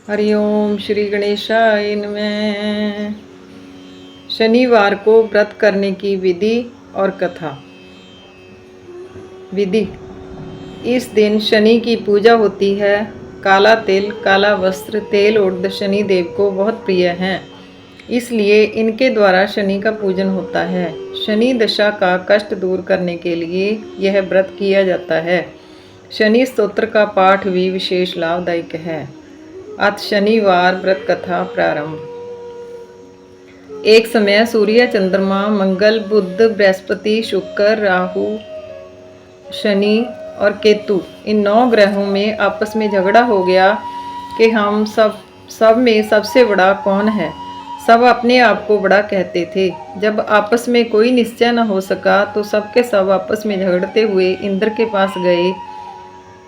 हरिओम श्री गणेशाय नमः। शनिवार को व्रत करने की विधि और कथा। विधि: इस दिन शनि की पूजा होती है। काला तिल, काला वस्त्र, तेल और शनि देव को बहुत प्रिय हैं, इसलिए इनके द्वारा शनि का पूजन होता है। शनि दशा का कष्ट दूर करने के लिए यह व्रत किया जाता है। शनि स्तोत्र का पाठ भी विशेष लाभदायक है। अत शनिवार व्रत कथा प्रारंभ। एक समय सूर्य, चंद्रमा, मंगल, बुध, बृहस्पति, शुक्र, राहु, शनि और केतु, इन 9 ग्रहों में आपस में झगड़ा हो गया कि हम सब में सबसे बड़ा कौन है। सब अपने आप को बड़ा कहते थे। जब आपस में कोई निश्चय न हो सका तो सब के सब आपस में झगड़ते हुए इंद्र के पास गए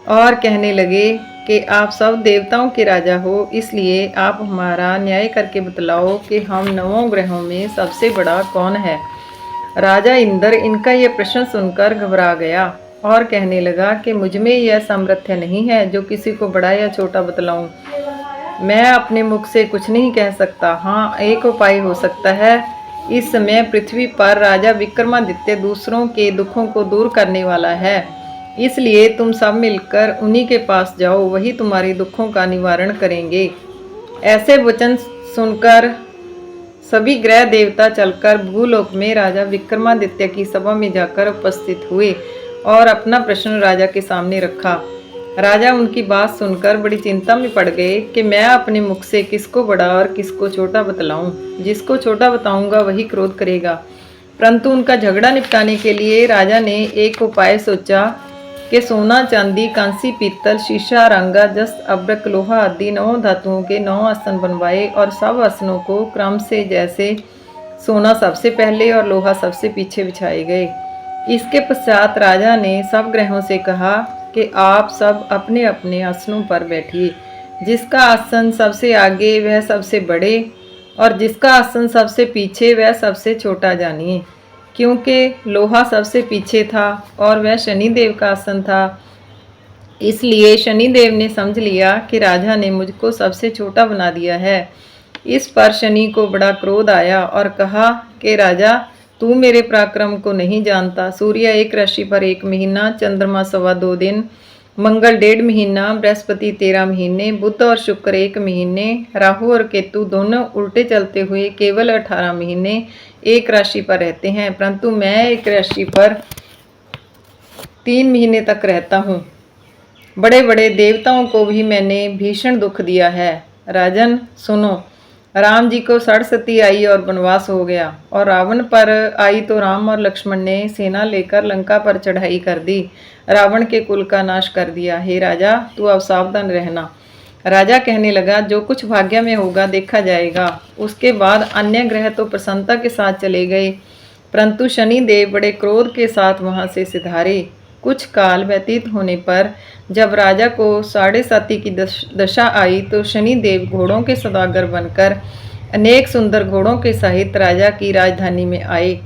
और कहने लगे कि आप सब देवताओं के राजा हो, इसलिए आप हमारा न्याय करके बतलाओ कि हम 9 ग्रहों में सबसे बड़ा कौन है। राजा इंद्र इनका यह प्रश्न सुनकर घबरा गया और कहने लगा कि मुझ में यह सामर्थ्य नहीं है जो किसी को बड़ा या छोटा बतलाऊं। मैं अपने मुख से कुछ नहीं कह सकता। हाँ, एक उपाय हो सकता है। इस समय पृथ्वी पर राजा विक्रमादित्य दूसरों के दुखों को दूर करने वाला है, इसलिए तुम सब मिलकर उन्हीं के पास जाओ, वही तुम्हारे दुखों का निवारण करेंगे। ऐसे वचन सुनकर सभी ग्रह देवता चलकर भूलोक में राजा विक्रमादित्य की सभा में जाकर उपस्थित हुए और अपना प्रश्न राजा के सामने रखा। राजा उनकी बात सुनकर बड़ी चिंता में पड़ गए कि मैं अपने मुख से किसको बड़ा और किसको छोटा बतलाऊं। जिसको छोटा बताऊंगा वही क्रोध करेगा। परंतु उनका झगड़ा निपटाने के लिए राजा ने एक उपाय सोचा कि सोना, चांदी, कांसी, पीतल, शीशा, रंगा, जस्त, अब्रक, लोहा आदि 9 धातुओं के 9 आसन बनवाए और सब आसनों को क्रम से, जैसे सोना सबसे पहले और लोहा सबसे पीछे बिछाए गए। इसके पश्चात राजा ने सब ग्रहों से कहा कि आप सब अपने अपने आसनों पर बैठिए। जिसका आसन सबसे आगे वह सबसे बड़े और जिसका आसन सबसे पीछे वह सबसे छोटा जानिए। क्योंकि लोहा सबसे पीछे था और वह शनिदेव का आसन था, इसलिए शनिदेव ने समझ लिया कि राजा ने मुझको सबसे छोटा बना दिया है। इस पर शनि को बड़ा क्रोध आया और कहा कि राजा, तू मेरे पराक्रम को नहीं जानता। सूर्य एक राशि पर 1 महीना, चंद्रमा 2.25 दिन, मंगल 1.5 महीना, बृहस्पति 13 महीने, बुध और शुक्र 1 महीने, राहु और केतु दोनों उल्टे चलते हुए केवल 18 महीने एक राशि पर रहते हैं, परंतु मैं एक राशि पर 3 महीने तक रहता हूँ। बड़े बड़े देवताओं को भी मैंने भीषण दुख दिया है। राजन सुनो, राम जी को 67 आई और वनवास हो गया, और रावण पर आई तो राम और लक्ष्मण ने सेना लेकर लंका पर चढ़ाई कर दी, रावण के कुल का नाश कर दिया। हे राजा, तू अब सावधान रहना। राजा कहने लगा, जो कुछ भाग्य में होगा देखा जाएगा। उसके बाद अन्य ग्रह तो प्रसन्नता के साथ चले गए, परंतु शनिदेव बड़े क्रोध के साथ वहां से सिधारे। कुछ काल व्यतीत होने पर जब राजा को 7.5 की दशा आई तो शनिदेव घोड़ों के सौदागर बनकर अनेक सुंदर घोड़ों के सहित राजा की राजधानी में आए।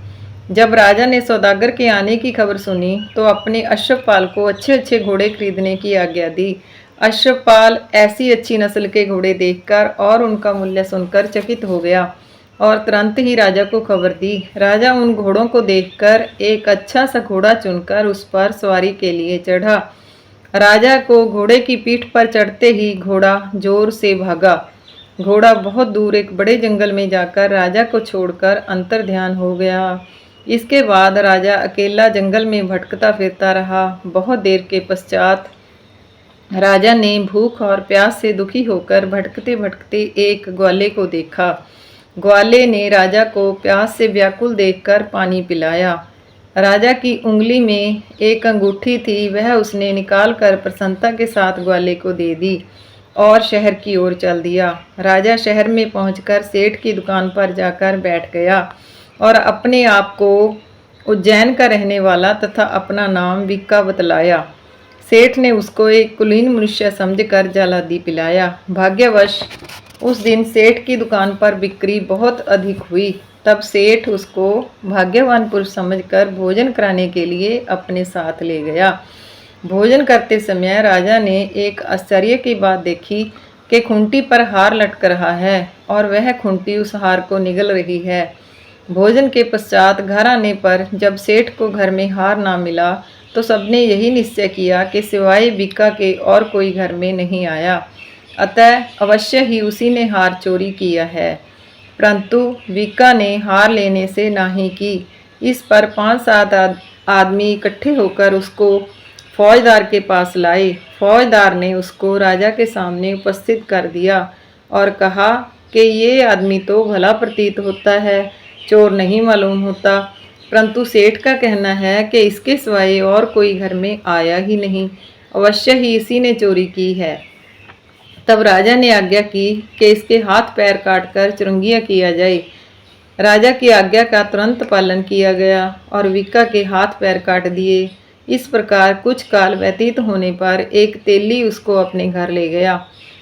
जब राजा ने सौदागर के आने की खबर सुनी तो अपने अश्वपाल को अच्छे अच्छे घोड़े खरीदने की आज्ञा दी। अश्वपाल ऐसी अच्छी नस्ल के घोड़े देखकर और उनका मूल्य सुनकर चकित हो गया और तुरंत ही राजा को खबर दी। राजा उन घोड़ों को देखकर एक अच्छा सा घोड़ा चुनकर उस पर सवारी के लिए चढ़ा। राजा को घोड़े की पीठ पर चढ़ते ही घोड़ा जोर से भागा। घोड़ा बहुत दूर एक बड़े जंगल में जाकर राजा को छोड़कर अंतर ध्यान हो गया। इसके बाद राजा अकेला जंगल में भटकता फिरता रहा। बहुत देर के पश्चात राजा ने भूख और प्यास से दुखी होकर भटकते भटकते एक ग्वाले को देखा। ग्वाले ने राजा को प्यास से व्याकुल देखकर पानी पिलाया। राजा की उंगली में एक अंगूठी थी, वह उसने निकालकर प्रसन्नता के साथ ग्वाले को दे दी और शहर की ओर चल दिया। राजा शहर में पहुंचकर सेठ की दुकान पर जाकर बैठ गया और अपने आप को उज्जैन का रहने वाला तथा अपना नाम विक्का बतलाया। सेठ ने उसको एक कुलीन मनुष्य समझकर जलादी पिलाया। भाग्यवश उस दिन सेठ की दुकान पर बिक्री बहुत अधिक हुई। तब सेठ उसको भाग्यवान पुरुष समझकर भोजन कराने के लिए अपने साथ ले गया। भोजन करते समय राजा ने एक आश्चर्य की बात देखी कि खूंटी पर हार लटक रहा है और वह खूंटी उस हार को निगल रही है। भोजन के पश्चात घर आने पर जब सेठ को घर में हार ना मिला तो सबने यही निश्चय किया कि सिवाय बीका के और कोई घर में नहीं आया, अतः अवश्य ही उसी ने हार चोरी किया है। परंतु बीका ने हार लेने से नाहीं की। इस पर 5-7 आदमी इकट्ठे होकर उसको फौजदार के पास लाए। फौजदार ने उसको राजा के सामने उपस्थित कर दिया और कहा कि ये आदमी तो भला प्रतीत होता है, चोर नहीं मालूम होता, परंतु सेठ का कहना है कि इसके सिवाय और कोई घर में आया ही नहीं, अवश्य ही इसी ने चोरी की है। तब राजा ने आज्ञा की कि इसके हाथ पैर काटकर चुरंगिया किया जाए। राजा की आज्ञा का तुरंत पालन किया गया और विक्का के हाथ पैर काट दिए। इस प्रकार कुछ काल व्यतीत होने पर एक तेली उसको अपने घर ले गया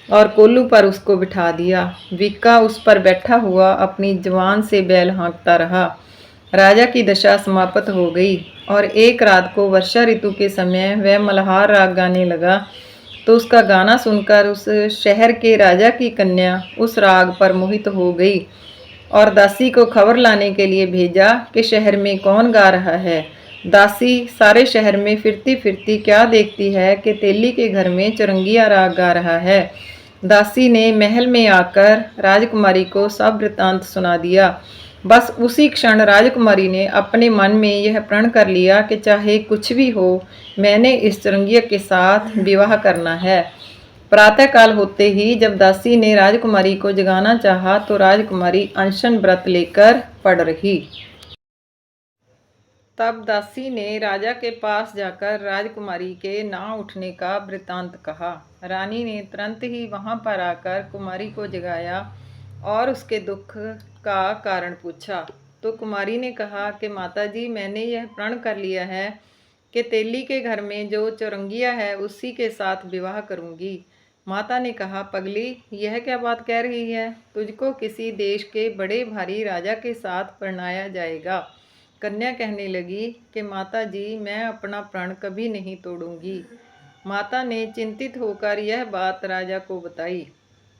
और कोल्लू पर उसको बिठा दिया। विक्का उस पर बैठा हुआ अपनी जवान से बैल हाँकता रहा। राजा की दशा समाप्त हो गई और एक रात को वर्षा ऋतु के समय वह मल्हार राग गाने लगा, तो उसका गाना सुनकर उस शहर के राजा की कन्या उस राग पर मोहित हो गई और दासी को खबर लाने के लिए भेजा कि शहर में कौन गा रहा है। दासी सारे शहर में फिरती फिरती क्या देखती है कि तेली के घर में चुरंगिया राग गा रहा है। दासी ने महल में आकर राजकुमारी को सब वृत्तांत सुना दिया। बस उसी क्षण राजकुमारी ने अपने मन में यह प्रण कर लिया कि चाहे कुछ भी हो, मैंने इस चुरंगिया के साथ विवाह करना है। प्रातःकाल होते ही जब दासी ने राजकुमारी को जगाना चाहा तो राजकुमारी अनशन व्रत लेकर पड़ रही। तब दासी ने राजा के पास जाकर राजकुमारी के ना उठने का वृत्तांत कहा। रानी ने तुरंत ही वहां पर आकर कुमारी को जगाया और उसके दुख का कारण पूछा। तो कुमारी ने कहा कि माताजी, मैंने यह प्रण कर लिया है कि तेली के घर में जो चुरंगिया है उसी के साथ विवाह करूंगी। माता ने कहा, पगली, यह क्या बात कह रही है? तुझको किसी देश के बड़े भारी राजा के साथ परणाया जाएगा। कन्या कहने लगी कि माता जी, मैं अपना प्रण कभी नहीं तोड़ूंगी। माता ने चिंतित होकर यह बात राजा को बताई।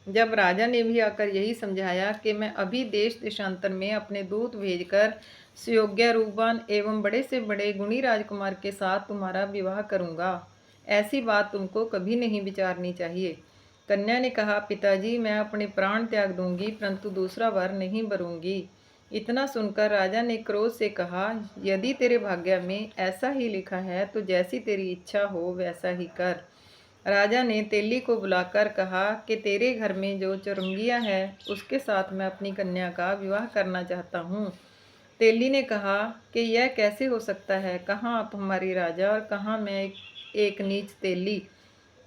जब राजा ने भी आकर यही समझाया कि मैं अभी देश देशांतर में अपने दूत भेजकर सुयोग्य, रूपवान एवं बड़े से बड़े गुणी राजकुमार के साथ तुम्हारा विवाह करूंगा, ऐसी बात तुमको कभी नहीं विचारनी चाहिए। कन्या ने कहा, पिताजी, मैं अपने प्राण त्याग दूंगी, परंतु दूसरा वर नहीं भरूंगी। इतना सुनकर राजा ने क्रोध से कहा, यदि तेरे भाग्य में ऐसा ही लिखा है तो जैसी तेरी इच्छा हो वैसा ही कर। राजा ने तेली को बुलाकर कहा कि तेरे घर में जो चुरंगिया है उसके साथ मैं अपनी कन्या का विवाह करना चाहता हूँ। तेली ने कहा कि यह कैसे हो सकता है? कहाँ आप हमारी राजा और कहाँ मैं एक नीच तेली।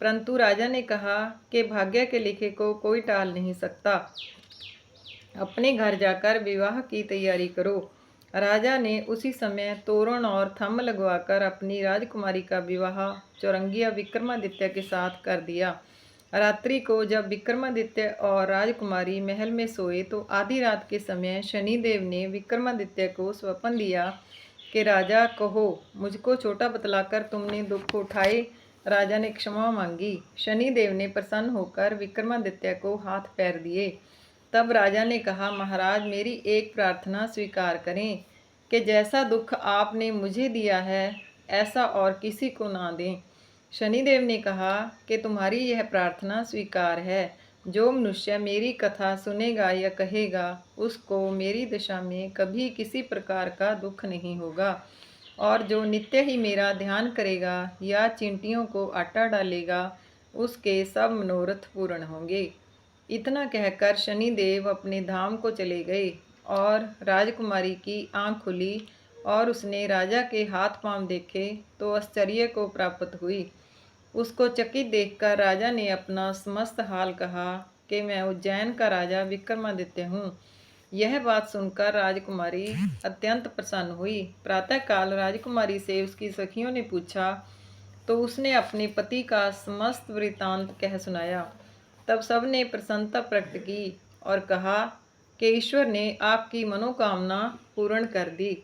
परंतु राजा ने कहा कि भाग्य के लिखे को कोई टाल नहीं सकता, अपने घर जाकर विवाह की तैयारी करो। राजा ने उसी समय तोरण और थंब लगवाकर अपनी राजकुमारी का विवाह चौरंगिया विक्रमादित्य के साथ कर दिया। रात्रि को जब विक्रमादित्य और राजकुमारी महल में सोए तो आधी रात के समय शनिदेव ने विक्रमादित्य को स्वप्न दिया कि राजा, कहो, मुझको छोटा बतलाकर तुमने दुख उठाए। राजा ने क्षमा मांगी। शनिदेव ने प्रसन्न होकर विक्रमादित्य को हाथ पैर दिए। तब राजा ने कहा, महाराज, मेरी एक प्रार्थना स्वीकार करें कि जैसा दुख आपने मुझे दिया है ऐसा और किसी को ना दें। शनिदेव ने कहा कि तुम्हारी यह प्रार्थना स्वीकार है। जो मनुष्य मेरी कथा सुनेगा या कहेगा उसको मेरी दशा में कभी किसी प्रकार का दुख नहीं होगा, और जो नित्य ही मेरा ध्यान करेगा या चींटियों को आटा डालेगा उसके सब मनोरथ पूर्ण होंगे। इतना कहकर शनिदेव अपने धाम को चले गए और राजकुमारी की आंख खुली और उसने राजा के हाथ पांव देखे तो आश्चर्य को प्राप्त हुई। उसको चकित देखकर राजा ने अपना समस्त हाल कहा कि मैं उज्जैन का राजा विक्रमादित्य हूँ। यह बात सुनकर राजकुमारी अत्यंत प्रसन्न हुई। प्रातःकाल राजकुमारी से उसकी सखियों ने पूछा तो उसने अपने पति का समस्त वृत्तांत कह सुनाया। तब सब ने प्रसन्नता प्रकट की और कहा कि ईश्वर ने आपकी मनोकामना पूर्ण कर दी।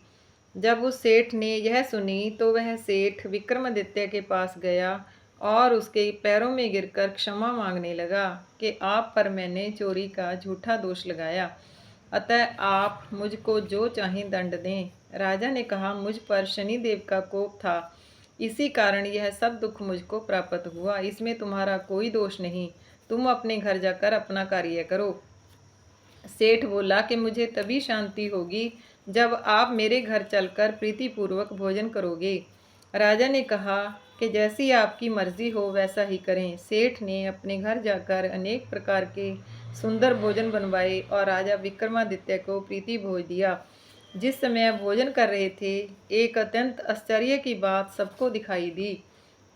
जब उस सेठ ने यह सुनी तो वह सेठ विक्रमादित्य के पास गया और उसके पैरों में गिरकर क्षमा मांगने लगा कि आप पर मैंने चोरी का झूठा दोष लगाया, अतः आप मुझको जो चाहें दंड दें। राजा ने कहा, मुझ पर शनिदेव का कोप था, इसी कारण यह सब दुख मुझको प्राप्त हुआ। इसमें तुम्हारा कोई दोष नहीं। तुम अपने घर जाकर अपना कार्य करो। सेठ बोला कि मुझे तभी शांति होगी जब आप मेरे घर चलकर प्रीतिपूर्वक भोजन करोगे। राजा ने कहा कि जैसी आपकी मर्जी हो वैसा ही करें। सेठ ने अपने घर जाकर अनेक प्रकार के सुंदर भोजन बनवाए और राजा विक्रमादित्य को प्रीति भोज दिया। जिस समय भोजन कर रहे थे, एक अत्यंत आश्चर्य की बात सबको दिखाई दी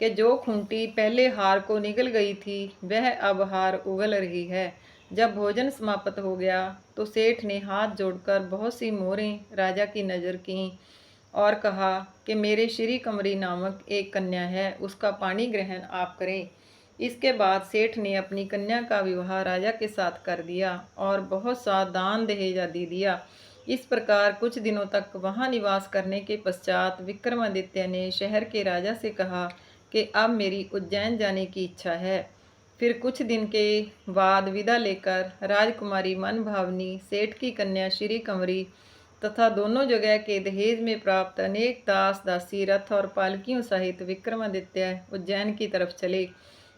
कि जो खूंटी पहले हार को निगल गई थी, वह अब हार उगल रही है। जब भोजन समाप्त हो गया तो सेठ ने हाथ जोड़कर बहुत सी मोहरें राजा की नज़र कीं और कहा कि मेरे श्री कमरी नामक एक कन्या है, उसका पाणी ग्रहण आप करें। इसके बाद सेठ ने अपनी कन्या का विवाह राजा के साथ कर दिया और बहुत सा दान दहेज आदि दिया। इस प्रकार कुछ दिनों तक वहाँ निवास करने के पश्चात विक्रमादित्य ने शहर के राजा से कहा कि अब मेरी उज्जैन जाने की इच्छा है। फिर कुछ दिन के बाद विदा लेकर राजकुमारी मन भावनी, सेठ की कन्या श्री कंवरी तथा दोनों जगह के दहेज में प्राप्त अनेक दास दासी, रथ और पालकियों सहित विक्रमादित्य उज्जैन की तरफ चले।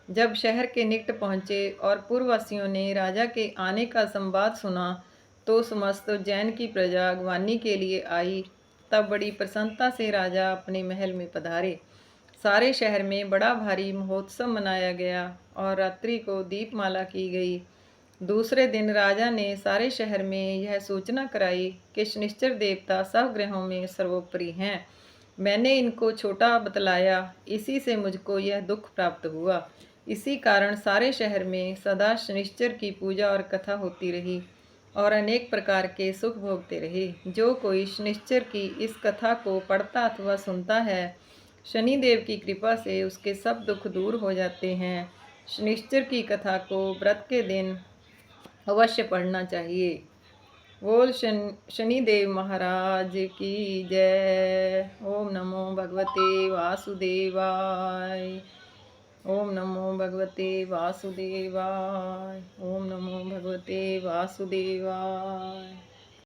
जब शहर के निकट पहुँचे और पूर्ववासियों ने राजा के आने का संवाद सुना तो समस्त उज्जैन की प्रजा अगवानी के लिए आई। तब बड़ी प्रसन्नता से राजा अपने महल में पधारे। सारे शहर में बड़ा भारी महोत्सव मनाया गया और रात्रि को दीपमाला की गई। दूसरे दिन राजा ने सारे शहर में यह सूचना कराई कि शनिश्चर देवता सब ग्रहों में सर्वोपरि हैं। मैंने इनको छोटा बतलाया, इसी से मुझको यह दुख प्राप्त हुआ। इसी कारण सारे शहर में सदा शनिश्चर की पूजा और कथा होती रही और अनेक प्रकार के सुख भोगते रहे। जो कोई शनिश्चर की इस कथा को पढ़ता अथवा सुनता है, शनिदेव की कृपा से उसके सब दुख दूर हो जाते हैं। शनिश्चर की कथा को व्रत के दिन अवश्य पढ़ना चाहिए। बोल शनिदेव महाराज की जय। ओम नमो भगवते वासुदेवाय। ओम नमो भगवते वासुदेवाय। ओम नमो भगवते वासुदेवाय।